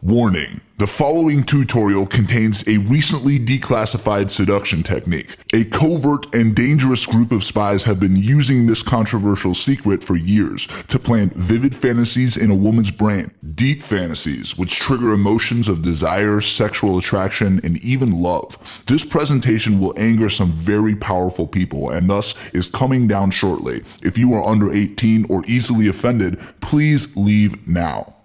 Warning. The following tutorial contains a recently declassified seduction technique. A covert and dangerous group of spies have been using this controversial secret for years to plant vivid fantasies in a woman's brain. Deep fantasies which trigger emotions of desire, sexual attraction, and even love. This presentation will anger some very powerful people and thus is coming down shortly. If you are under 18 or easily offended, please leave now.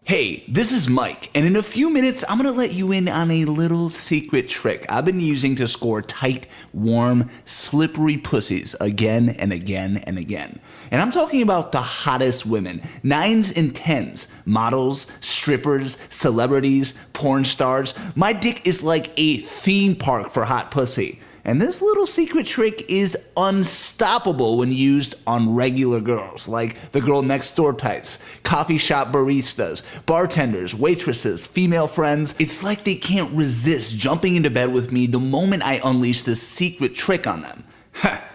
Hey, this is Mike, and in a few minutes, I'm gonna let you in on a little secret trick I've been using to score tight, warm, slippery pussies again and again and again. And I'm talking about the hottest women, 9s and 10s, models, strippers, celebrities, porn stars. My dick is like a theme park for hot pussy. And this little secret trick is unstoppable when used on regular girls, like the girl next door types, coffee shop baristas, bartenders, waitresses, female friends. It's like they can't resist jumping into bed with me the moment I unleash this secret trick on them.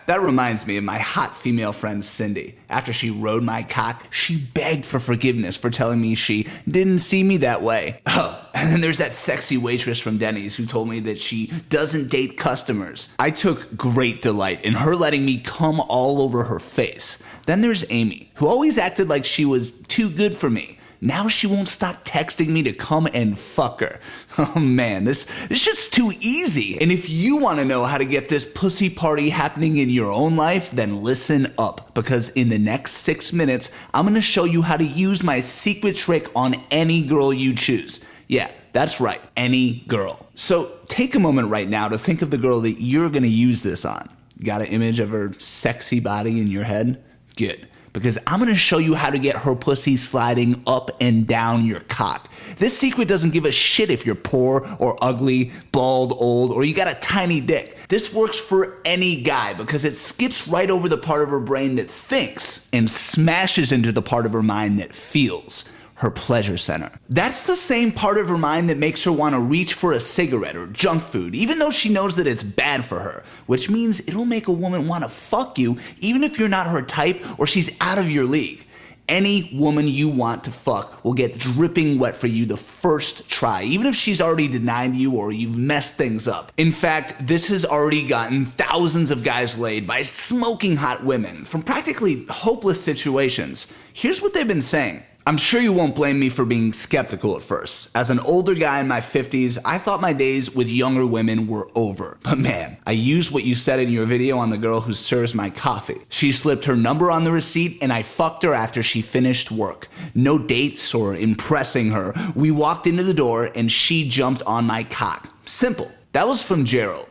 That reminds me of my hot female friend Cindy. After she rode my cock, she begged for forgiveness for telling me she didn't see me that way. Oh, and then there's that sexy waitress from Denny's who told me that she doesn't date customers. I took great delight in her letting me come all over her face. Then there's Amy, who always acted like she was too good for me. Now she won't stop texting me to come and fuck her. Oh man, this shit's too easy. And if you want to know how to get this pussy party happening in your own life, then listen up. Because in the next 6 minutes, I'm going to show you how to use my secret trick on any girl you choose. Yeah, that's right, any girl. So take a moment right now to think of the girl that you're going to use this on. Got an image of her sexy body in your head? Good. Because I'm going to show you how to get her pussy sliding up and down your cock. This secret doesn't give a shit if you're poor or ugly, bald, old, or you got a tiny dick. This works for any guy because it skips right over the part of her brain that thinks and smashes into the part of her mind that feels. Her pleasure center. That's the same part of her mind that makes her want to reach for a cigarette or junk food, even though she knows that it's bad for her, which means it'll make a woman want to fuck you even if you're not her type or she's out of your league. Any woman you want to fuck will get dripping wet for you the first try, even if she's already denied you or you've messed things up. In fact, this has already gotten thousands of guys laid by smoking hot women from practically hopeless situations. Here's what they've been saying. I'm sure you won't blame me for being skeptical at first. As an older guy in my 50s, I thought my days with younger women were over. But man, I used what you said in your video on the girl who serves my coffee. She slipped her number on the receipt and I fucked her after she finished work. No dates or impressing her. We walked into the door and she jumped on my cock. Simple. That was from Gerald.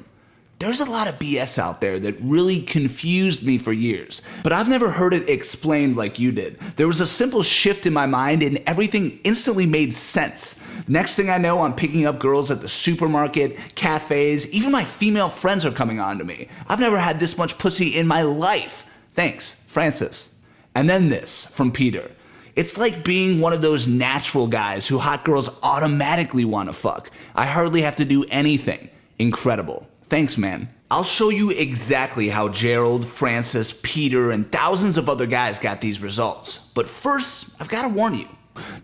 There's a lot of BS out there that really confused me for years, but I've never heard it explained like you did. There was a simple shift in my mind and everything instantly made sense. Next thing I know, I'm picking up girls at the supermarket, cafes, even my female friends are coming on to me. I've never had this much pussy in my life. Thanks, Francis. And then this, from Peter. It's like being one of those natural guys who hot girls automatically want to fuck. I hardly have to do anything. Incredible. Thanks, man. I'll show you exactly how Gerald, Francis, Peter, and thousands of other guys got these results. But first, I've got to warn you.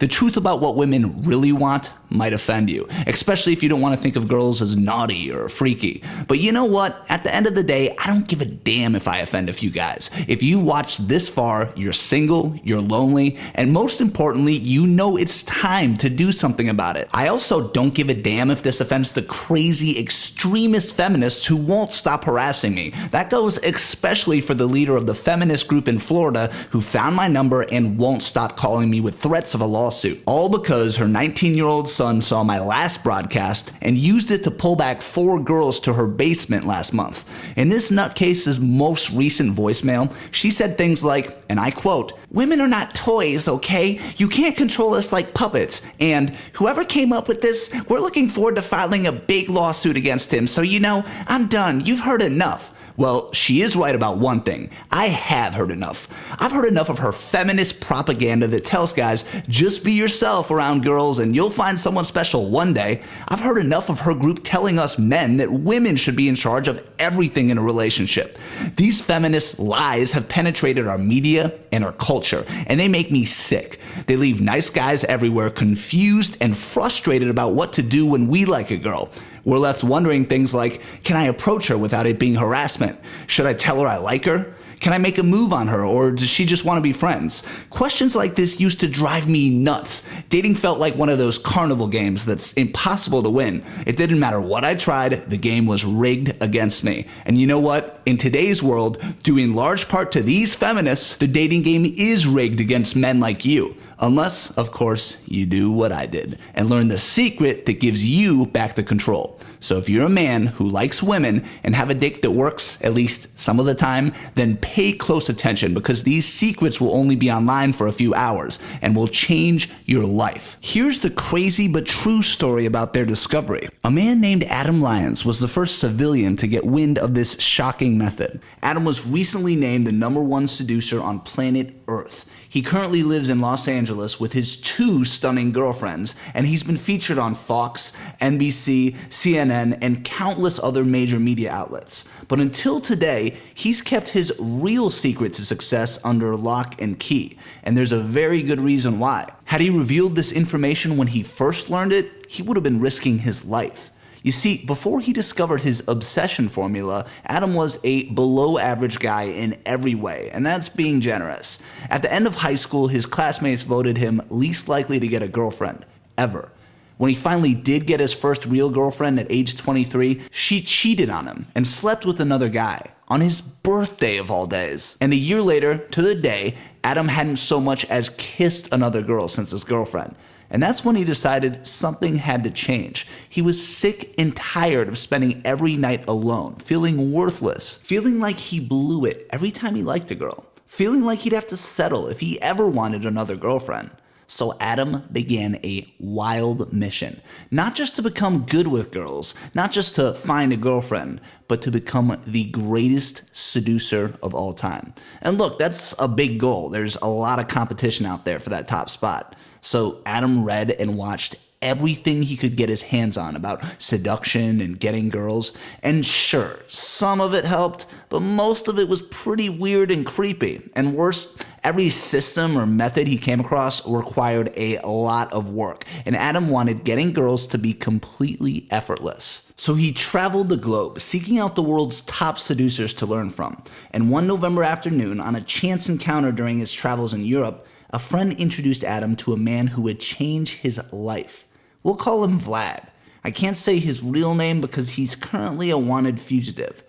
The truth about what women really want might offend you, especially if you don't want to think of girls as naughty or freaky. But you know what? At the end of the day, I don't give a damn if I offend a few guys. If you watched this far, you're single, you're lonely, and most importantly, you know it's time to do something about it. I also don't give a damn if this offends the crazy extremist feminists who won't stop harassing me. That goes especially for the leader of the feminist group in Florida who found my number and won't stop calling me with threats of a lawsuit. All because her 19-year-old son saw my last broadcast and used it to pull back 4 girls to her basement last month. In this nutcase's most recent voicemail, she said things like, and I quote, "Women are not toys, okay? You can't control us like puppets. And whoever came up with this, we're looking forward to filing a big lawsuit against him. So, you know, I'm done. You've heard enough." Well, she is right about one thing. I have heard enough. I've heard enough of her feminist propaganda that tells guys, just be yourself around girls and you'll find someone special one day. I've heard enough of her group telling us men that women should be in charge of everything in a relationship. These feminist lies have penetrated our media and our culture, and they make me sick. They leave nice guys everywhere confused and frustrated about what to do when we like a girl. We're left wondering things like, can I approach her without it being harassment? Should I tell her I like her? Can I make a move on her, or does she just want to be friends? Questions like this used to drive me nuts. Dating felt like one of those carnival games that's impossible to win. It didn't matter what I tried, the game was rigged against me. And you know what? In today's world, due in large part to these feminists, the dating game is rigged against men like you. Unless, of course, you do what I did and learn the secret that gives you back the control. So if you're a man who likes women and have a dick that works at least some of the time, then pay close attention, because these secrets will only be online for a few hours and will change your life. Here's the crazy but true story about their discovery. A man named Adam Lyons was the first civilian to get wind of this shocking method. Adam was recently named the #1 seducer on planet Earth. He currently lives in Los Angeles with his 2 stunning girlfriends, and he's been featured on Fox, NBC, CNN, and countless other major media outlets. But until today, he's kept his real secret to success under lock and key, and there's a very good reason why. Had he revealed this information when he first learned it, he would have been risking his life. You see, before he discovered his Obbsesion formula, Adam was a below-average guy in every way, and that's being generous. At the end of high school, his classmates voted him least likely to get a girlfriend, ever. When he finally did get his first real girlfriend at age 23, she cheated on him and slept with another guy, on his birthday of all days. And a year later, to the day, Adam hadn't so much as kissed another girl since his girlfriend. And that's when he decided something had to change. He was sick and tired of spending every night alone, feeling worthless, feeling like he blew it every time he liked a girl, feeling like he'd have to settle if he ever wanted another girlfriend. So Adam began a wild mission, not just to become good with girls, not just to find a girlfriend, but to become the greatest seducer of all time. And look, that's a big goal. There's a lot of competition out there for that top spot. So Adam read and watched everything he could get his hands on about seduction and getting girls. And sure, some of it helped, but most of it was pretty weird and creepy. And worse, every system or method he came across required a lot of work. And Adam wanted getting girls to be completely effortless. So he traveled the globe, seeking out the world's top seducers to learn from. And one November afternoon, on a chance encounter during his travels in Europe, a friend introduced Adam to a man who would change his life. We'll call him Vlad. I can't say his real name because he's currently a wanted fugitive.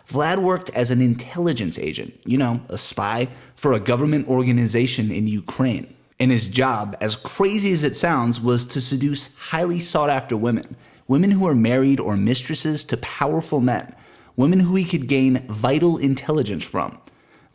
Vlad worked as an intelligence agent, a spy, for a government organization in Ukraine. And his job, as crazy as it sounds, was to seduce highly sought-after women who are married or mistresses to powerful men, women who he could gain vital intelligence from.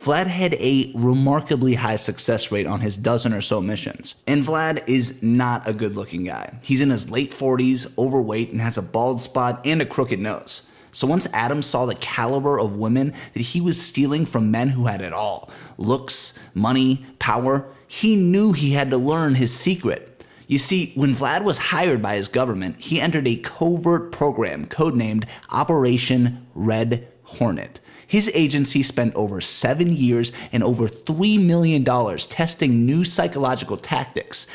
Vlad had a remarkably high success rate on his dozen or so missions. And Vlad is not a good-looking guy. He's in his late 40s, overweight, and has a bald spot and a crooked nose. So once Adam saw the caliber of women that he was stealing from men who had it all, looks, money, power, he knew he had to learn his secret. You see, when Vlad was hired by his government, he entered a covert program codenamed Operation Red Hornet. His agency spent over 7 years and over $3 million testing new psychological tactics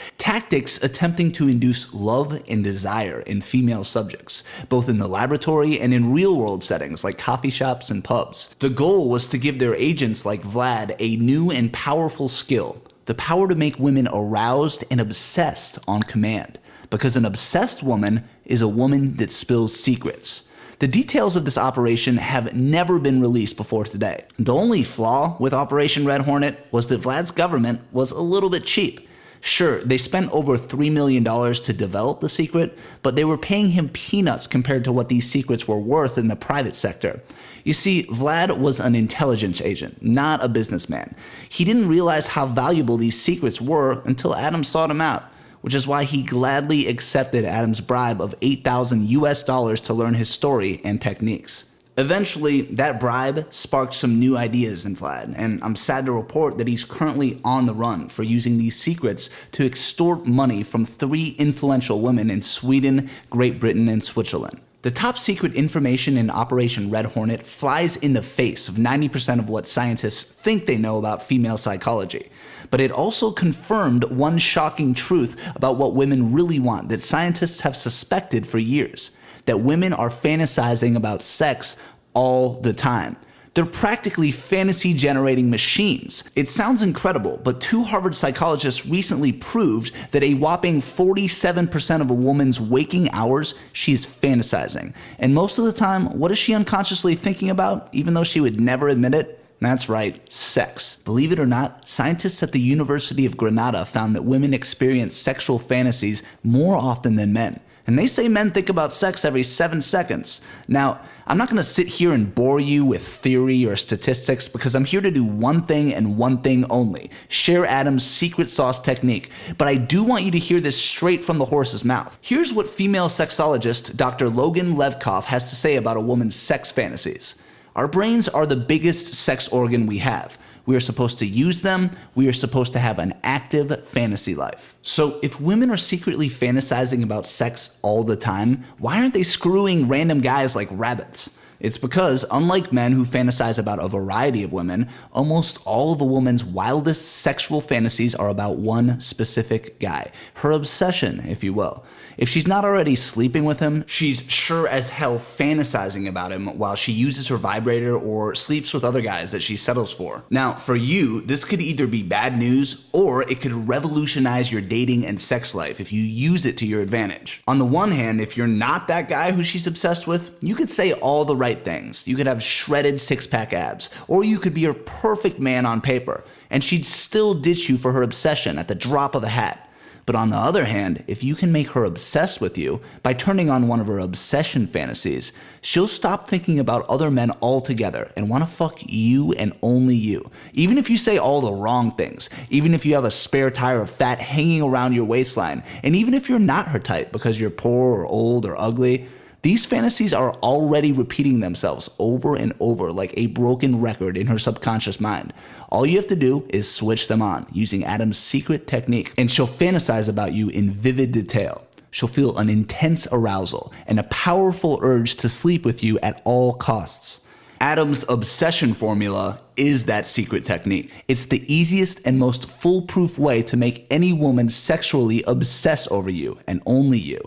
attempting to induce love and desire in female subjects, both in the laboratory and in real-world settings like coffee shops and pubs. The goal was to give their agents like Vlad a new and powerful skill, the power to make women aroused and obsessed on command, because an obsessed woman is a woman that spills secrets. The details of this operation have never been released before today. The only flaw with Operation Red Hornet was that Vlad's government was a little bit cheap. Sure, they spent over $3 million to develop the secret, but they were paying him peanuts compared to what these secrets were worth in the private sector. You see, Vlad was an intelligence agent, not a businessman. He didn't realize how valuable these secrets were until Adam sought him out, which is why he gladly accepted Adam's bribe of $8,000 to learn his story and techniques. Eventually, that bribe sparked some new ideas in Vlad, and I'm sad to report that he's currently on the run for using these secrets to extort money from 3 influential women in Sweden, Great Britain, and Switzerland. The top secret information in Operation Red Hornet flies in the face of 90% of what scientists think they know about female psychology. But it also confirmed one shocking truth about what women really want that scientists have suspected for years: that women are fantasizing about sex all the time. They're practically fantasy-generating machines. It sounds incredible, but 2 Harvard psychologists recently proved that a whopping 47% of a woman's waking hours, she's fantasizing. And most of the time, what is she unconsciously thinking about, even though she would never admit it? That's right, sex. Believe it or not, scientists at the University of Granada found that women experience sexual fantasies more often than men. And they say men think about sex every 7 seconds. Now, I'm not going to sit here and bore you with theory or statistics because I'm here to do one thing and one thing only: share Adam's secret sauce technique. But I do want you to hear this straight from the horse's mouth. Here's what female sexologist Dr. Logan Levkoff has to say about a woman's sex fantasies. Our brains are the biggest sex organ we have. We are supposed to use them. We are supposed to have an active fantasy life. So if women are secretly fantasizing about sex all the time, why aren't they screwing random guys like rabbits? It's because, unlike men who fantasize about a variety of women, almost all of a woman's wildest sexual fantasies are about one specific guy. Her obsession, if you will. If she's not already sleeping with him, she's sure as hell fantasizing about him while she uses her vibrator or sleeps with other guys that she settles for. Now, for you, this could either be bad news or it could revolutionize your dating and sex life if you use it to your advantage. On the one hand, if you're not that guy who she's obsessed with, you could say all the right things. You could have shredded 6-pack abs, or you could be her perfect man on paper, and she'd still ditch you for her obsession at the drop of a hat. But on the other hand, if you can make her obsessed with you by turning on one of her obsession fantasies, she'll stop thinking about other men altogether and want to fuck you and only you. Even if you say all the wrong things, even if you have a spare tire of fat hanging around your waistline, and even if you're not her type because you're poor or old or ugly, these fantasies are already repeating themselves over and over like a broken record in her subconscious mind. All you have to do is switch them on using Adam's secret technique, and she'll fantasize about you in vivid detail. She'll feel an intense arousal and a powerful urge to sleep with you at all costs. Adam's obsession formula is that secret technique. It's the easiest and most foolproof way to make any woman sexually obsess over you and only you.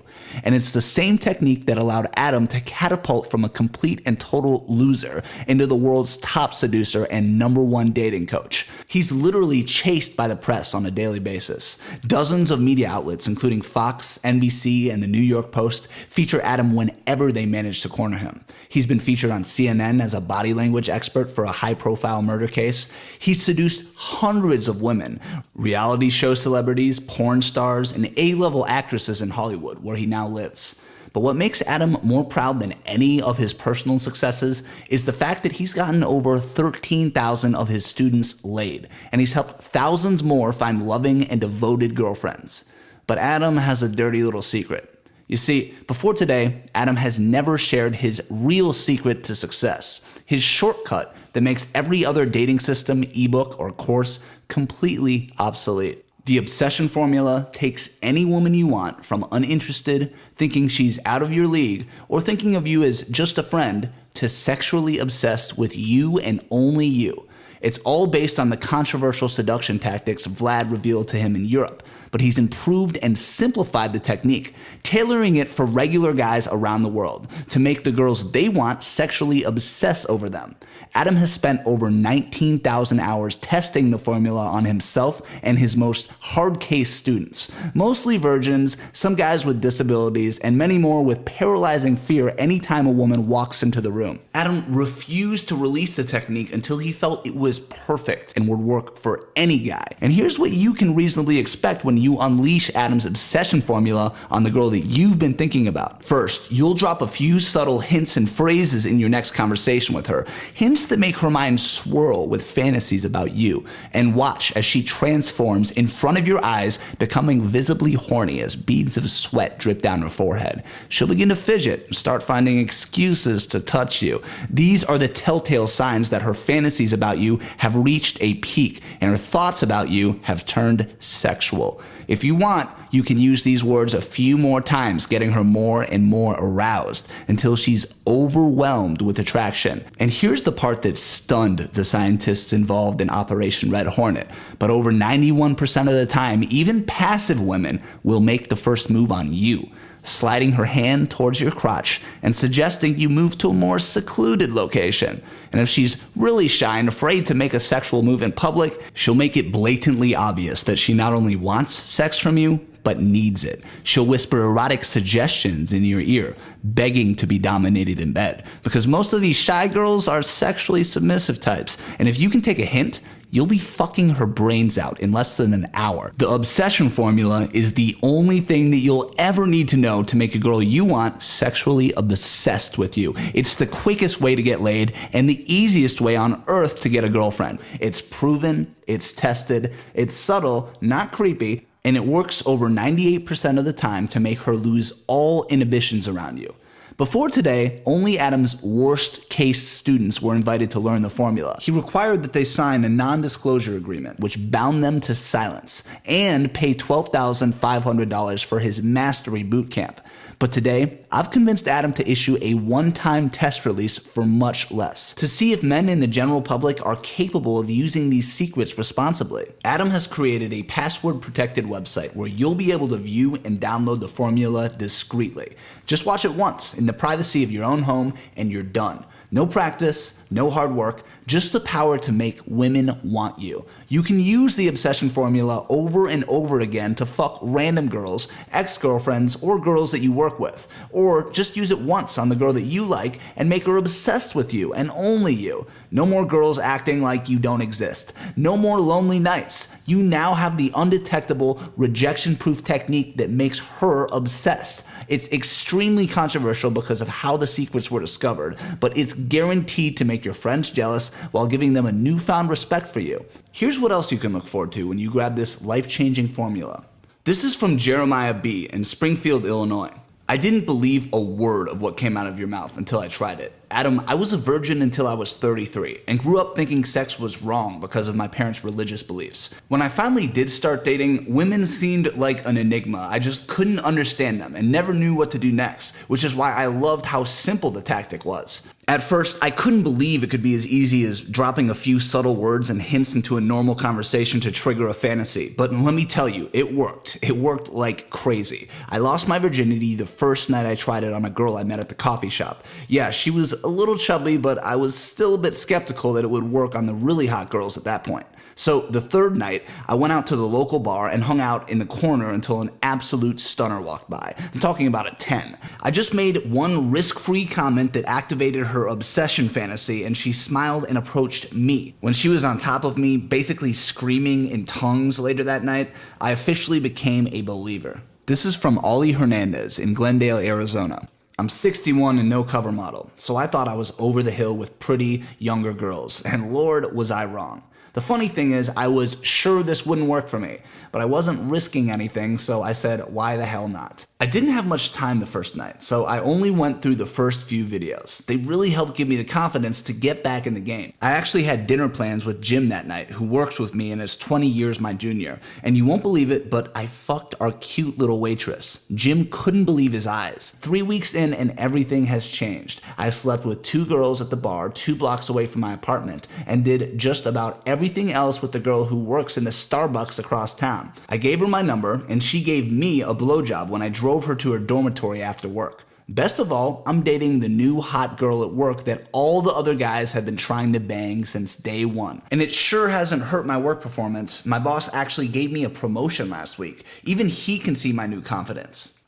And it's the same technique that allowed Adam to catapult from a complete and total loser into the world's top seducer and #1 dating coach. He's literally chased by the press on a daily basis. Dozens of media outlets, including Fox, NBC, and the New York Post, feature Adam whenever they manage to corner him. He's been featured on CNN as a body language expert for a high-profile murder case. He's seduced hundreds of women, reality show celebrities, porn stars, and A-level actresses in Hollywood, where he now lives. But what makes Adam more proud than any of his personal successes is the fact that he's gotten over 13,000 of his students laid, and he's helped thousands more find loving and devoted girlfriends. But Adam has a dirty little secret. You see, before today, Adam has never shared his real secret to success, his shortcut that makes every other dating system, ebook, or course completely obsolete. The obsession formula takes any woman you want from uninterested, thinking she's out of your league, or thinking of you as just a friend, to sexually obsessed with you and only you. It's all based on the controversial seduction tactics Vlad revealed to him in Europe, but he's improved and simplified the technique, tailoring it for regular guys around the world to make the girls they want sexually obsess over them. Adam has spent over 19,000 hours testing the formula on himself and his most hard-case students, mostly virgins, some guys with disabilities, and many more with paralyzing fear anytime a woman walks into the room. Adam refused to release the technique until he felt it was perfect and would work for any guy. And here's what you can reasonably expect when you unleash Adam's obsession formula on the girl that you've been thinking about. First, you'll drop a few subtle hints and phrases in your next conversation with her, hints that make her mind swirl with fantasies about you, and watch as she transforms in front of your eyes, becoming visibly horny as beads of sweat drip down her forehead. She'll begin to fidget, start finding excuses to touch you. These are the telltale signs that her fantasies about you have reached a peak and her thoughts about you have turned sexual. If you want, you can use these words a few more times, getting her more and more aroused until she's overwhelmed with attraction. And here's the part that stunned the scientists involved in Operation Red Hornet. But over 91% of the time, even passive women will make the first move on you, sliding her hand towards your crotch and suggesting you move to a more secluded location. And if she's really shy and afraid to make a sexual move in public, she'll make it blatantly obvious that she not only wants sex from you, but needs it. She'll whisper erotic suggestions in your ear, begging to be dominated in bed. Because most of these shy girls are sexually submissive types. And if you can take a hint, you'll be fucking her brains out in less than an hour. The obsession formula is the only thing that you'll ever need to know to make a girl you want sexually obsessed with you. It's the quickest way to get laid and the easiest way on earth to get a girlfriend. It's proven, it's tested, it's subtle, not creepy, and it works over 98% of the time to make her lose all inhibitions around you. Before today, only Adam's worst case students were invited to learn the formula. He required that they sign a non-disclosure agreement, which bound them to silence, and pay $12,500 for his mastery boot camp. But today, I've convinced Adam to issue a one-time test release for much less, to see if men in the general public are capable of using these secrets responsibly. Adam has created a password-protected website where you'll be able to view and download the formula discreetly. Just watch it once in the privacy of your own home and you're done. No practice, no hard work, just the power to make women want you. You can use the obsession formula over and over again to fuck random girls, ex-girlfriends, or girls that you work with. Or just use it once on the girl that you like and make her obsessed with you and only you. No more girls acting like you don't exist. No more lonely nights. You now have the undetectable, rejection-proof technique that makes her obsessed. It's extremely controversial because of how the secrets were discovered, but it's guaranteed to make your friends jealous while giving them a newfound respect for you. Here's what else you can look forward to when you grab this life-changing formula. This is from Jeremiah B. in Springfield, Illinois. I didn't believe a word of what came out of your mouth until I tried it. Adam, I was a virgin until I was 33 and grew up thinking sex was wrong because of my parents' religious beliefs. When I finally did start dating, women seemed like an enigma. I just couldn't understand them and never knew what to do next, which is why I loved how simple the tactic was. At first, I couldn't believe it could be as easy as dropping a few subtle words and hints into a normal conversation to trigger a fantasy. But let me tell you, it worked. It worked like crazy. I lost my virginity the first night I tried it on a girl I met at the coffee shop. Yeah, she was a little chubby, but I was still a bit skeptical that it would work on the really hot girls at that point. So the third night, I went out to the local bar and hung out in the corner until an absolute stunner walked by. I'm talking about a 10. I just made one risk-free comment that activated her obsession fantasy, and she smiled and approached me. When she was on top of me, basically screaming in tongues later that night, I officially became a believer. This is from Ollie Hernandez in Glendale, Arizona. I'm 61 and no cover model, so I thought I was over the hill with pretty younger girls, and Lord was I wrong. The funny thing is, I was sure this wouldn't work for me, but I wasn't risking anything, so I said, why the hell not? I didn't have much time the first night, so I only went through the first few videos. They really helped give me the confidence to get back in the game. I actually had dinner plans with Jim that night, who works with me and is 20 years my junior. And you won't believe it, but I fucked our cute little waitress. Jim couldn't believe his eyes. 3 weeks in and everything has changed. I slept with 2 girls at the bar 2 blocks away from my apartment and did just about everything else with the girl who works in the Starbucks across town. I gave her my number and she gave me a blowjob when I drove her to her dormitory after work. Best of all, I'm dating the new hot girl at work that all the other guys have been trying to bang since day one. And it sure hasn't hurt my work performance. My boss actually gave me a promotion last week. Even he can see my new confidence.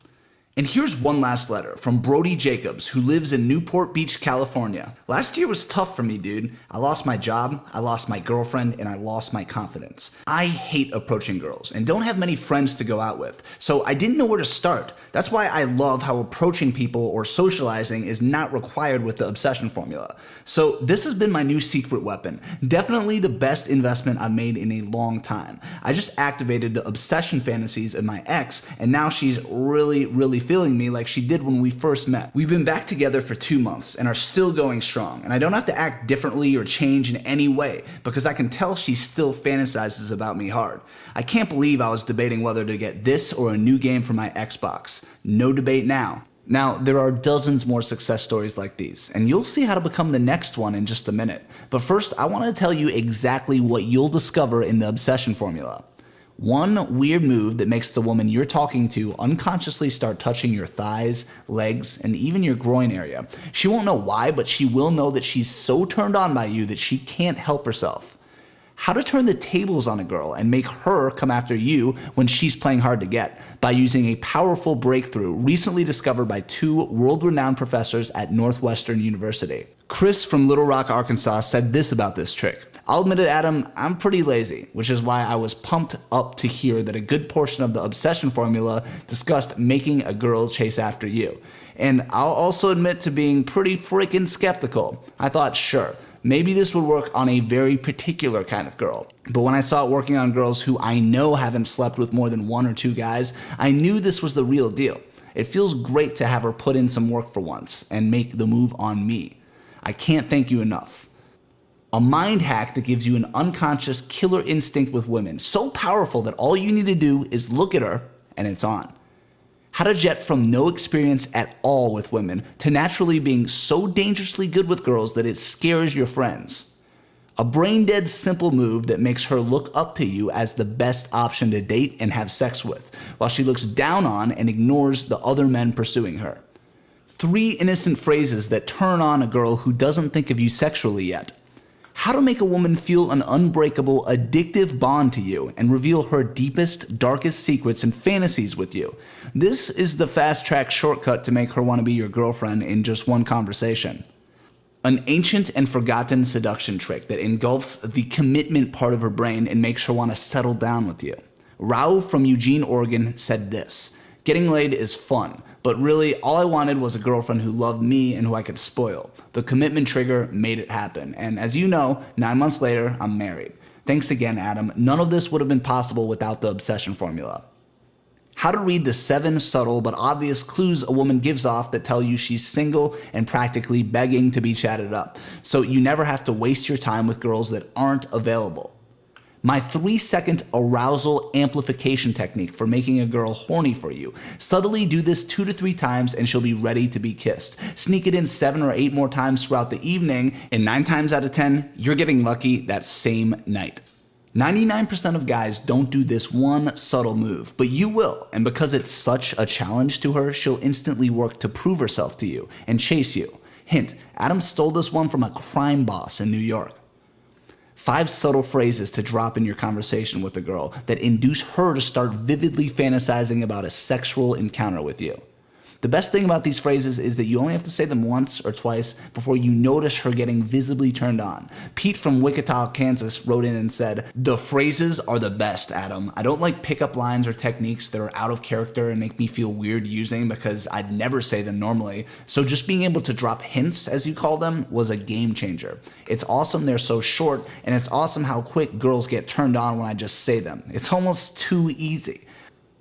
And here's one last letter from Brody Jacobs, who lives in Newport Beach, California. Last year was tough for me, dude. I lost my job, I lost my girlfriend, and I lost my confidence. I hate approaching girls and don't have many friends to go out with, so I didn't know where to start. That's why I love how approaching people or socializing is not required with the Obbsesion formula. So this has been my new secret weapon. Definitely the best investment I've made in a long time. I just activated the obsession fantasies of my ex, and now she's really feeling me like she did when we first met. We've been back together for 2 months and are still going strong, and I don't have to act differently or change in any way because I can tell she still fantasizes about me hard. I can't believe I was debating whether to get this or a new game for my Xbox. No debate now. Now, there are dozens more success stories like these, and you'll see how to become the next one in just a minute. But first, I want to tell you exactly what you'll discover in the Obbsesion formula. One weird move that makes the woman you're talking to unconsciously start touching your thighs, legs, and even your groin area. She won't know why, but she will know that she's so turned on by you that she can't help herself. How to turn the tables on a girl and make her come after you when she's playing hard to get by using a powerful breakthrough recently discovered by 2 world-renowned professors at Northwestern University. Chris from Little Rock, Arkansas said this about this trick. I'll admit it, Adam, I'm pretty lazy, which is why I was pumped up to hear that a good portion of the Obbsesion formula discussed making a girl chase after you. And I'll also admit to being pretty freaking skeptical. I thought, sure, maybe this would work on a very particular kind of girl. But when I saw it working on girls who I know haven't slept with more than 1 or 2 guys, I knew this was the real deal. It feels great to have her put in some work for once and make the move on me. I can't thank you enough. A mind hack that gives you an unconscious killer instinct with women, so powerful that all you need to do is look at her and it's on. How to jet from no experience at all with women to naturally being so dangerously good with girls that it scares your friends. A brain-dead simple move that makes her look up to you as the best option to date and have sex with, while she looks down on and ignores the other men pursuing her. 3 innocent phrases that turn on a girl who doesn't think of you sexually yet. How to make a woman feel an unbreakable, addictive bond to you and reveal her deepest, darkest secrets and fantasies with you. This is the fast-track shortcut to make her want to be your girlfriend in just one conversation. An ancient and forgotten seduction trick that engulfs the commitment part of her brain and makes her want to settle down with you. Rao from Eugene, Oregon said this: "Getting laid is fun, but really all I wanted was a girlfriend who loved me and who I could spoil. The commitment trigger made it happen, and as you know, 9 months later, I'm married. Thanks again, Adam. None of this would have been possible without the Obbsesion formula." How to read the 7 subtle but obvious clues a woman gives off that tell you she's single and practically begging to be chatted up, so you never have to waste your time with girls that aren't available. My 3-second arousal amplification technique for making a girl horny for you. Subtly do this 2 to 3 times and she'll be ready to be kissed. Sneak it in 7 or 8 more times throughout the evening, and 9 times out of 10, you're getting lucky that same night. 99% of guys don't do this one subtle move, but you will, and because it's such a challenge to her, she'll instantly work to prove herself to you and chase you. Hint, Adam stole this one from a crime boss in New York. 5 subtle phrases to drop in your conversation with a girl that induce her to start vividly fantasizing about a sexual encounter with you. The best thing about these phrases is that you only have to say them once or twice before you notice her getting visibly turned on. Pete from Wichita, Kansas wrote in and said, "The phrases are the best, Adam. I don't like pickup lines or techniques that are out of character and make me feel weird using because I'd never say them normally. So just being able to drop hints, as you call them, was a game changer. It's awesome they're so short, and it's awesome how quick girls get turned on when I just say them. It's almost too easy."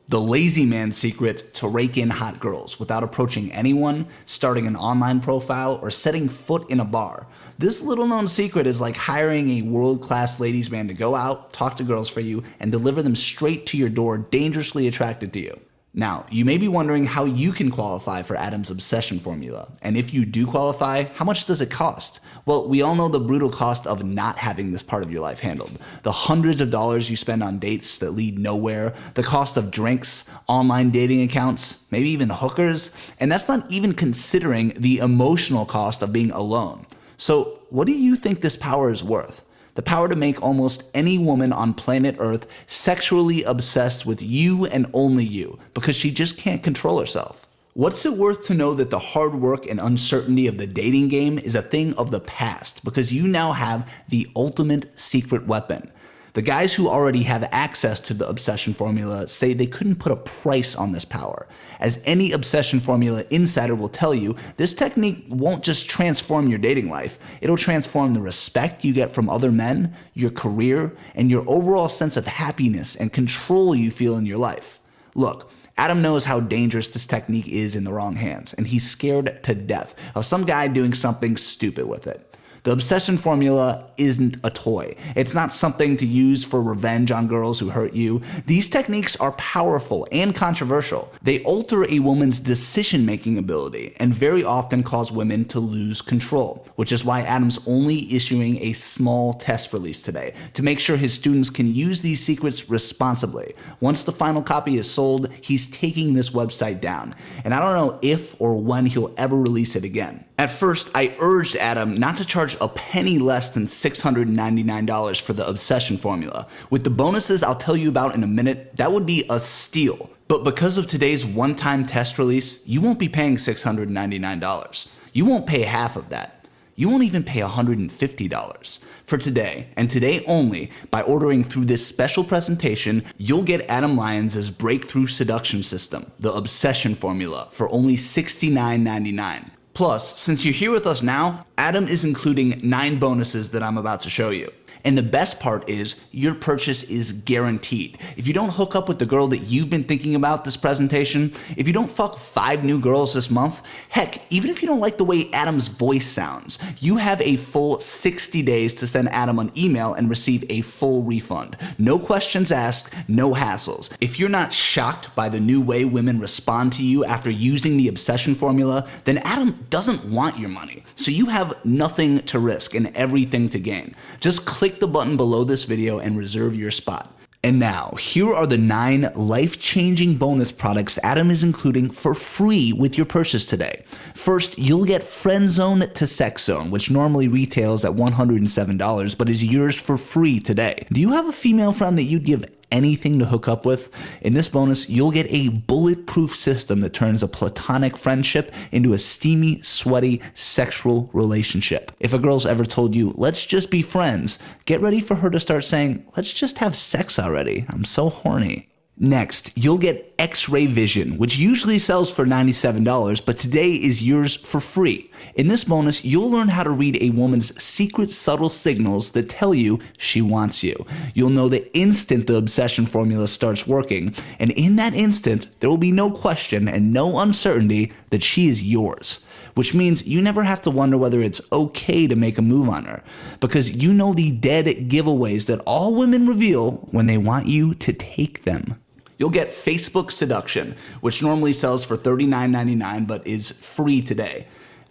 The lazy man secret to rake in hot girls without approaching anyone, starting an online profile, or setting foot in a bar. This little known secret is like hiring a world-class ladies man to go out, talk to girls for you, and deliver them straight to your door dangerously attracted to you. Now, you may be wondering how you can qualify for Adam's Obbsesion formula, and if you do qualify, how much does it cost? Well, we all know the brutal cost of not having this part of your life handled. The hundreds of dollars you spend on dates that lead nowhere, the cost of drinks, online dating accounts, maybe even hookers, and that's not even considering the emotional cost of being alone. So, what do you think this power is worth? The power to make almost any woman on planet Earth sexually obsessed with you and only you because she just can't control herself. What's it worth to know that the hard work and uncertainty of the dating game is a thing of the past because you now have the ultimate secret weapon? The guys who already have access to the Obbsesion formula say they couldn't put a price on this power. As any Obbsesion formula insider will tell you, this technique won't just transform your dating life, it'll transform the respect you get from other men, your career, and your overall sense of happiness and control you feel in your life. Look, Adam knows how dangerous this technique is in the wrong hands, and he's scared to death of some guy doing something stupid with it. The Obbsesion formula isn't a toy. It's not something to use for revenge on girls who hurt you. These techniques are powerful and controversial. They alter a woman's decision-making ability and very often cause women to lose control, which is why Adam's only issuing a small test release today to make sure his students can use these secrets responsibly. Once the final copy is sold, he's taking this website down, and I don't know if or when he'll ever release it again. At first, I urged Adam not to charge a penny less than $699 for the Obbsesion formula. With the bonuses I'll tell you about in a minute, that would be a steal. But because of today's one-time test release, you won't be paying $699. You won't pay half of that. You won't even pay $150. For today, and today only, by ordering through this special presentation, you'll get Adam Lyons' breakthrough seduction system, the Obbsesion formula, for only $69.99. Plus, since you're here with us now, Adam is including 9 bonuses that I'm about to show you. And the best part is, your purchase is guaranteed. If you don't hook up with the girl that you've been thinking about this presentation, if you don't fuck 5 new girls this month, heck, even if you don't like the way Adam's voice sounds, you have a full 60 days to send Adam an email and receive a full refund. No questions asked, no hassles. If you're not shocked by the new way women respond to you after using the Obbsesion formula, then Adam doesn't want your money. So you have nothing to risk and everything to gain. Just click the button below this video and reserve your spot. And now, here are the 9 life-changing bonus products Adam is including for free with your purchase today. First, you'll get Friend Zone to Sex Zone, which normally retails at $107 but is yours for free today. Do you have a female friend that you'd give anything to hook up with? In this bonus, you'll get a bulletproof system that turns a platonic friendship into a steamy, sweaty, sexual relationship. If a girl's ever told you, let's just be friends, get ready for her to start saying, let's just have sex already. I'm so horny. Next, you'll get X-Ray Vision, which usually sells for $97, but today is yours for free. In this bonus, you'll learn how to read a woman's secret subtle signals that tell you she wants you. You'll know the instant the Obbsesion formula starts working, and in that instant, there will be no question and no uncertainty that she is yours. Which means you never have to wonder whether it's okay to make a move on her, because you know the dead giveaways that all women reveal when they want you to take them. You'll get Facebook Seduction, which normally sells for $39.99 but is free today.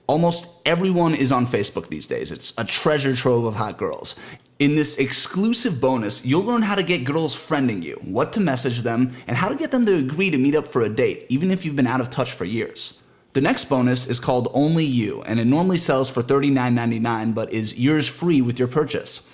Almost everyone is on Facebook these days. It's a treasure trove of hot girls. In this exclusive bonus, you'll learn how to get girls friending you, what to message them, and how to get them to agree to meet up for a date, even if you've been out of touch for years. The next bonus is called Only You, and it normally sells for $39.99 but is yours free with your purchase.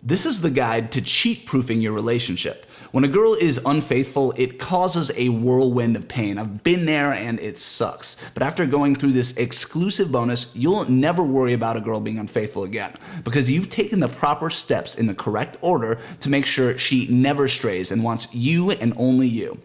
This is the guide to cheat-proofing your relationship. When a girl is unfaithful, it causes a whirlwind of pain. I've been there and it sucks. But after going through this exclusive bonus, you'll never worry about a girl being unfaithful again, because you've taken the proper steps in the correct order to make sure she never strays and wants you and only you.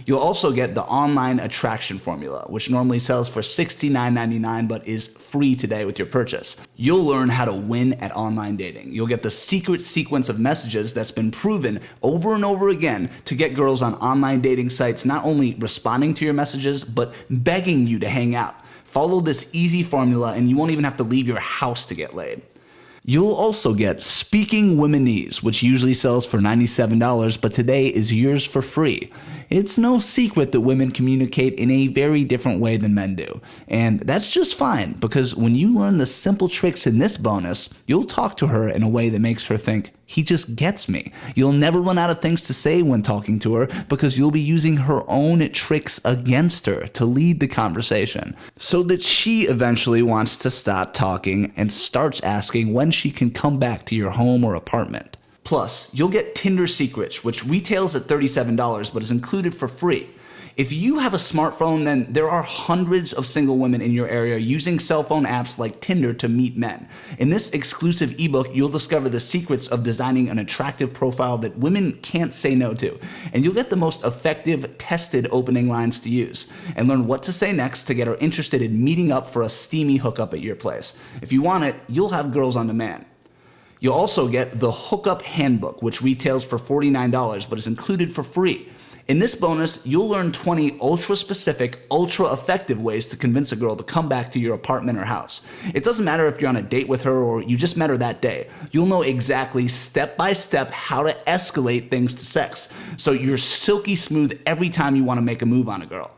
You'll also get the online attraction formula, which normally sells for $69.99 but is free today with your purchase. You'll learn how to win at online dating. You'll get the secret sequence of messages that's been proven over and over again to get girls on online dating sites not only responding to your messages, but begging you to hang out. Follow this easy formula and you won't even have to leave your house to get laid. You'll also get Speaking Womenese, which usually sells for $97, but today is yours for free. It's no secret that women communicate in a very different way than men do. And that's just fine, because when you learn the simple tricks in this bonus, you'll talk to her in a way that makes her think, he just gets me. You'll never run out of things to say when talking to her, because you'll be using her own tricks against her to lead the conversation, so that she eventually wants to stop talking and starts asking when she can come back to your home or apartment. Plus, you'll get Tinder Secrets, which retails at $37 but is included for free. If you have a smartphone, then there are hundreds of single women in your area using cell phone apps like Tinder to meet men. In this exclusive ebook, you'll discover the secrets of designing an attractive profile that women can't say no to. And you'll get the most effective, tested opening lines to use, and learn what to say next to get her interested in meeting up for a steamy hookup at your place. If you want it, you'll have girls on demand. You'll also get the Hookup Handbook, which retails for $49 but is included for free. In this bonus, you'll learn 20 ultra-specific, ultra-effective ways to convince a girl to come back to your apartment or house. It doesn't matter if you're on a date with her or you just met her that day. You'll know exactly step-by-step how to escalate things to sex, so you're silky smooth every time you want to make a move on a girl.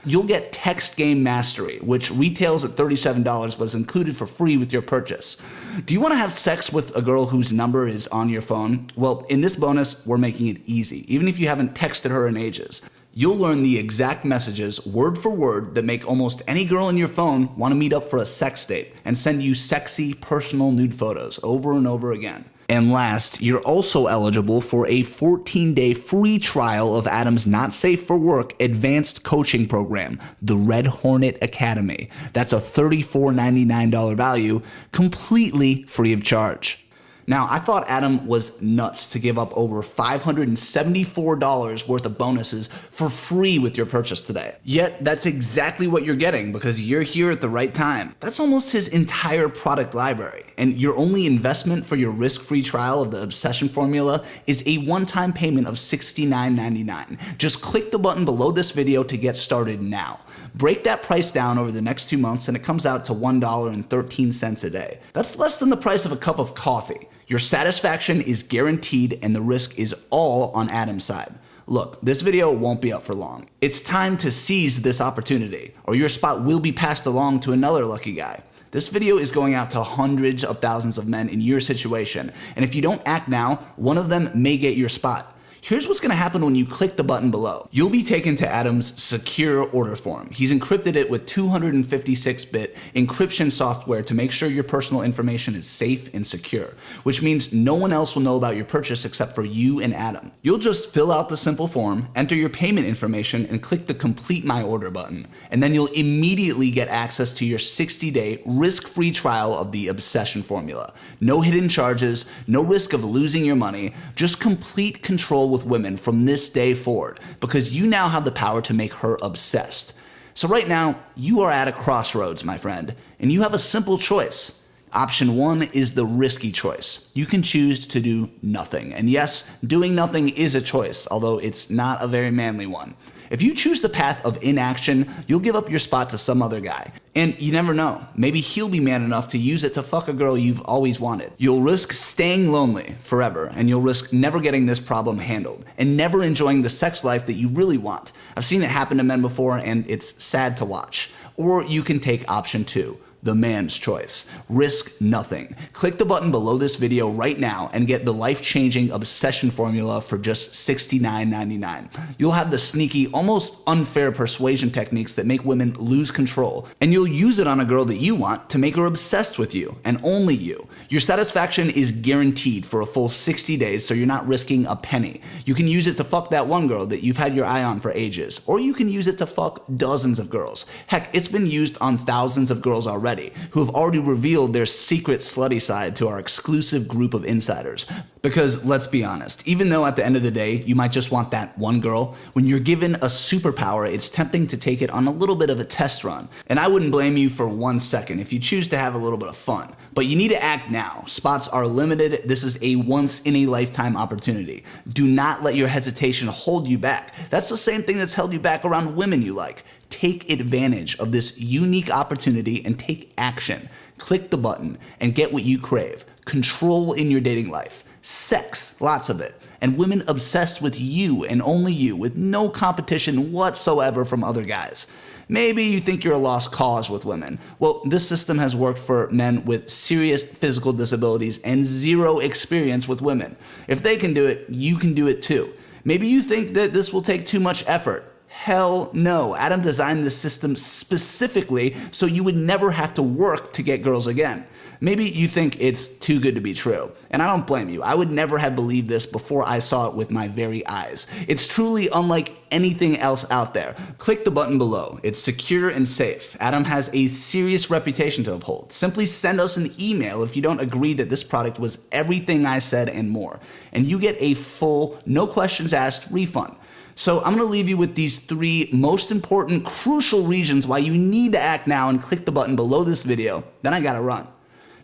You'll get Text Game Mastery, which retails at $37 but is included for free with your purchase. Do you want to have sex with a girl whose number is on your phone? Well, in this bonus, we're making it easy, even if you haven't texted her in ages. You'll learn the exact messages, word for word, that make almost any girl in your phone want to meet up for a sex date and send you sexy, personal nude photos over and over again. And last, you're also eligible for a 14-day free trial of Adam's Not Safe for Work advanced coaching program, the Red Hornet Academy. That's a $34.99 value, completely free of charge. Now, I thought Adam was nuts to give up over $574 worth of bonuses for free with your purchase today. Yet, that's exactly what you're getting because you're here at the right time. That's almost his entire product library. And your only investment for your risk-free trial of the Obbsesion formula is a one-time payment of $69.99. Just click the button below this video to get started now. Break that price down over the next 2 months and it comes out to $1.13 a day. That's less than the price of a cup of coffee. Your satisfaction is guaranteed and the risk is all on Adam's side. Look, this video won't be up for long. It's time to seize this opportunity, or your spot will be passed along to another lucky guy. This video is going out to hundreds of thousands of men in your situation, and if you don't act now, one of them may get your spot. Here's what's going to happen when you click the button below. You'll be taken to Adam's secure order form. He's encrypted it with 256-bit encryption software to make sure your personal information is safe and secure, which means no one else will know about your purchase except for you and Adam. You'll just fill out the simple form, enter your payment information, and click the Complete My Order button. And then you'll immediately get access to your 60-day risk-free trial of the Obbsesion formula. No hidden charges, no risk of losing your money, just complete control with women from this day forward, because you now have the power to make her obsessed. So right now, you are at a crossroads, my friend, and you have a simple choice. Option 1 is the risky choice. You can choose to do nothing. And yes, doing nothing is a choice, although it's not a very manly one. If you choose the path of inaction, you'll give up your spot to some other guy. And you never know, maybe he'll be man enough to use it to fuck a girl you've always wanted. You'll risk staying lonely forever, and you'll risk never getting this problem handled, and never enjoying the sex life that you really want. I've seen it happen to men before, and it's sad to watch. Or you can take option 2. The man's choice. Risk nothing. Click the button below this video right now and get the life-changing Obbsesion formula for just $69.99. You'll have the sneaky, almost unfair persuasion techniques that make women lose control, and you'll use it on a girl that you want to make her obsessed with you, and only you. Your satisfaction is guaranteed for a full 60 days, so you're not risking a penny. You can use it to fuck that one girl that you've had your eye on for ages, or you can use it to fuck dozens of girls. Heck, it's been used on thousands of girls already, who have already revealed their secret slutty side to our exclusive group of insiders. Because let's be honest, even though at the end of the day you might just want that one girl, when you're given a superpower, it's tempting to take it on a little bit of a test run. And I wouldn't blame you for 1 second if you choose to have a little bit of fun. But you need to act now. Spots are limited. This is a once-in-a-lifetime opportunity. Do not let your hesitation hold you back. That's the same thing that's held you back around women you like. Take advantage of this unique opportunity and take action. Click the button and get what you crave. Control in your dating life. Sex, lots of it. And women obsessed with you and only you, with no competition whatsoever from other guys. Maybe you think you're a lost cause with women. Well, this system has worked for men with serious physical disabilities and zero experience with women. If they can do it, you can do it too. Maybe you think that this will take too much effort. Hell no. Adam designed this system specifically so you would never have to work to get girls again. Maybe you think it's too good to be true, and I don't blame you. I would never have believed this before I saw it with my very eyes. It's truly unlike anything else out there. Click the button below. It's secure and safe. Adam has a serious reputation to uphold. Simply send us an email if you don't agree that this product was everything I said and more, and you get a full, no questions asked refund. So I'm going to leave you with these 3 most important, crucial reasons why you need to act now, and click the button below this video. Then I gotta run.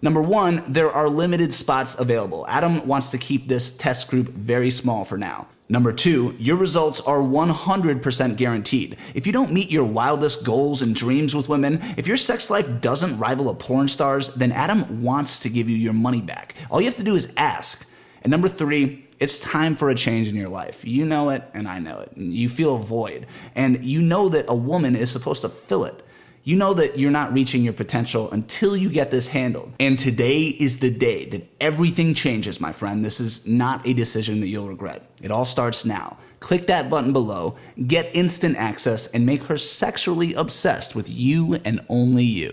Number 1, there are limited spots available. Adam wants to keep this test group very small for now. Number 2, your results are 100% guaranteed. If you don't meet your wildest goals and dreams with women, if your sex life doesn't rival a porn star's, then Adam wants to give you your money back. All you have to do is ask. And number 3, it's time for a change in your life. You know it, and I know it. You feel a void, and you know that a woman is supposed to fill it. You know that you're not reaching your potential until you get this handled. And today is the day that everything changes, my friend. This is not a decision that you'll regret. It all starts now. Click that button below, get instant access, and make her sexually obsessed with you and only you.